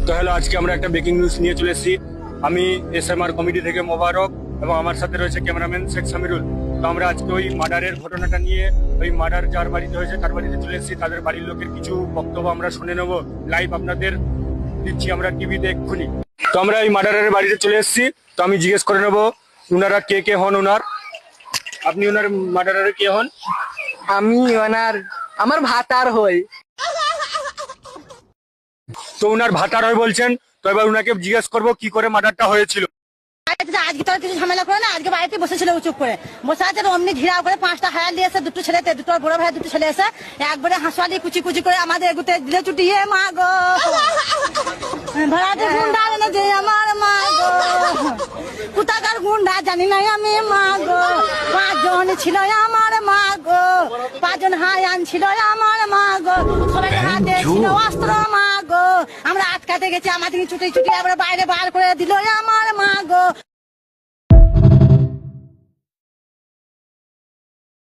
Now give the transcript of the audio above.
তো হ্যালো, আজকে আমরা একটা ব্রেকিং নিউজ নিয়ে চলে এসেছি। আমি এসএমআর কমিটি থেকে মোবারক এবং আমার সাথে রয়েছে ক্যামেরাম্যান শেখ সামিরুল। তো আমরা আজকে ওই মার্ডারের ঘটনাটা নিয়ে, ওই মার্ডার যার বাড়িতে হয়েছে তার বাড়িতে চলে এসেছি। তাদের বাড়ির লোকের কিছু বক্তব্য আমরা শুনে নেব, লাইভ আপনাদের দিচ্ছি আমরা টিভিতে এক্ষুনি। তো আমরা এই মার্ডারের বাড়িতে চলে এসেছি। তো আমি জিজ্ঞেস করে নেব উনারা কে কে হন। আপনি ওনার মার্ডারের কে হন? আমি আমার ভাতার হই। তো উনার ভাতার হয় বলছেন, তো এবার উনাকে জিজ্ঞেস করবো কি করে মার্ডারটা হয়েছিল। আজকে তো কিছু ঝামেলা করে না, আজকে বাড়িতে বসেছিল চুপ করে বসে আছে। অমনি ঘিরাও করে 5টা হায়ার দিয়েছে, দুটো ছেলেতে, দুটো বড় ভাই, দুটো ছেলে এসে একবারে হাঁসওয়ালি কুচি কুচি করে আমাদের এগুতে দিলে চুটিয়ে মা গো ভাড়াতে গুন্ডা এনে যে আমার মা গো, কোথাকার গুন্ডা জানি না আমি মা গো। 5 জন ছিল আমার মা গো, 5 জন হায়ান ছিল আমার মা গো, সবাই হাতে ছিল অস্ত্র মা গো। আমরা আটকাতে গেছি, আমাদের চুটি চুটি আবার বাইরে বার করে দিল আমার মা গো।